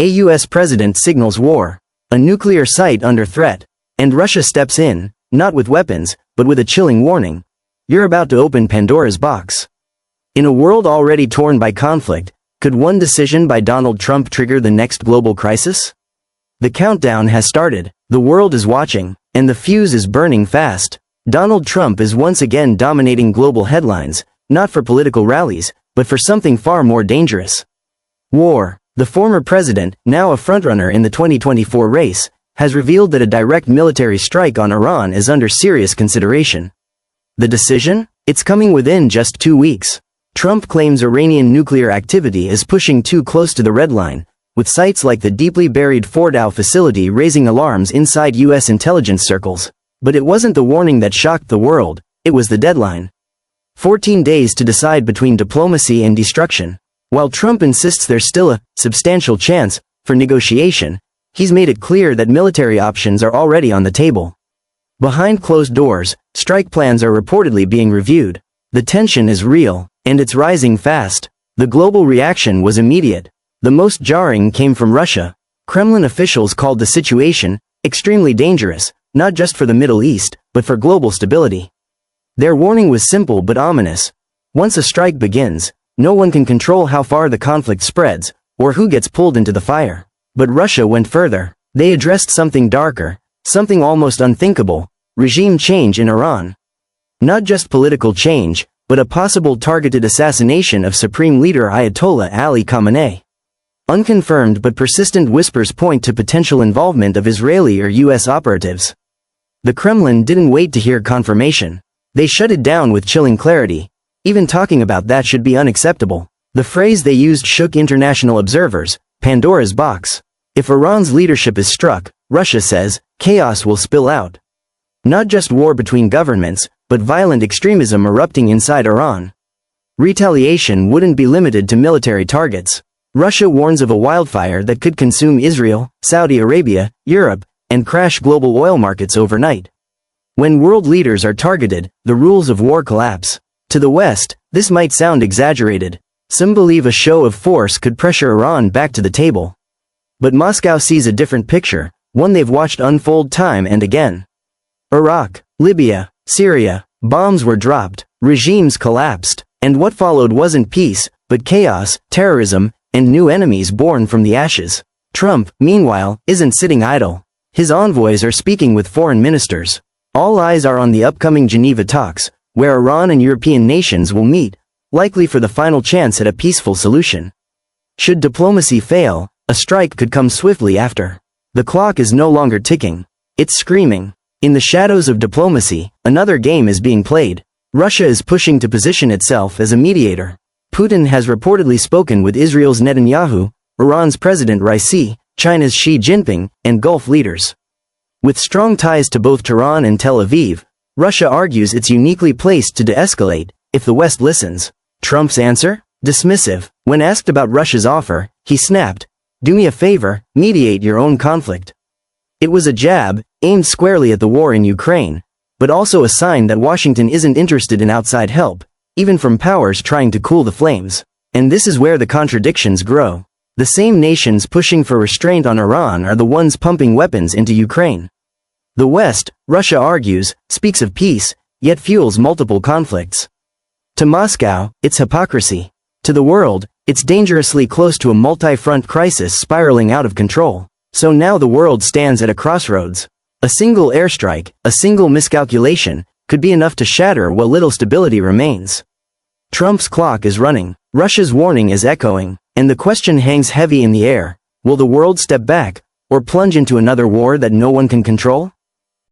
A US president signals war, a nuclear site under threat, and Russia steps in, not with weapons, but with a chilling warning. You're about to open Pandora's box. In a world already torn by conflict, could one decision by Donald Trump trigger the next global crisis? The countdown has started, the world is watching, and the fuse is burning fast. Donald Trump is once again dominating global headlines, not for political rallies, but for something far more dangerous. War. The former president, now a frontrunner in the 2024 race, has revealed that a direct military strike on Iran is under serious consideration. The decision? It's coming within just 2 weeks. Trump claims Iranian nuclear activity is pushing too close to the red line, with sites like the deeply buried Fordow facility raising alarms inside U.S. intelligence circles. But it wasn't the warning that shocked the world, it was the deadline. 14 days to decide between diplomacy and destruction. While Trump insists there's still a substantial chance for negotiation, he's made it clear that military options are already on the table. Behind closed doors, strike plans are reportedly being reviewed. The tension is real, and it's rising fast. The global reaction was immediate. The most jarring came from Russia. Kremlin officials called the situation extremely dangerous, not just for the Middle East, but for global stability. Their warning was simple but ominous. Once a strike begins, no one can control how far the conflict spreads, or who gets pulled into the fire. But Russia went further. They addressed something darker, something almost unthinkable: regime change in Iran. Not just political change, but a possible targeted assassination of Supreme Leader Ayatollah Ali Khamenei. Unconfirmed but persistent whispers point to potential involvement of Israeli or U.S. operatives. The Kremlin didn't wait to hear confirmation. They shut it down with chilling clarity. Even talking about that should be unacceptable. The phrase they used shook international observers: Pandora's box. If Iran's leadership is struck, Russia says, chaos will spill out. Not just war between governments, but violent extremism erupting inside Iran. Retaliation wouldn't be limited to military targets. Russia warns of a wildfire that could consume Israel, Saudi Arabia, Europe, and crash global oil markets overnight. When world leaders are targeted, the rules of war collapse. To the West, this might sound exaggerated. Some believe a show of force could pressure Iran back to the table. But Moscow sees a different picture, one they've watched unfold time and again. Iraq, Libya, Syria, bombs were dropped, regimes collapsed, and what followed wasn't peace, but chaos, terrorism, and new enemies born from the ashes. Trump, meanwhile, isn't sitting idle. His envoys are speaking with foreign ministers. All eyes are on the upcoming Geneva talks, where Iran and European nations will meet, likely for the final chance at a peaceful solution. Should diplomacy fail, a strike could come swiftly after. The clock is no longer ticking. It's screaming. In the shadows of diplomacy, another game is being played. Russia is pushing to position itself as a mediator. Putin has reportedly spoken with Israel's Netanyahu, Iran's President Raisi, China's Xi Jinping, and Gulf leaders. With strong ties to both Tehran and Tel Aviv, Russia argues it's uniquely placed to de-escalate, if the West listens. Trump's answer? Dismissive. When asked about Russia's offer, he snapped, "Do me a favor, mediate your own conflict." It was a jab, aimed squarely at the war in Ukraine, but also a sign that Washington isn't interested in outside help, even from powers trying to cool the flames. And this is where the contradictions grow. The same nations pushing for restraint on Iran are the ones pumping weapons into Ukraine. The West, Russia argues, speaks of peace, yet fuels multiple conflicts. To Moscow, it's hypocrisy. To the world, it's dangerously close to a multi-front crisis spiraling out of control. So now the world stands at a crossroads. A single airstrike, a single miscalculation, could be enough to shatter what little stability remains. Trump's clock is running, Russia's warning is echoing, and the question hangs heavy in the air: will the world step back, or plunge into another war that no one can control?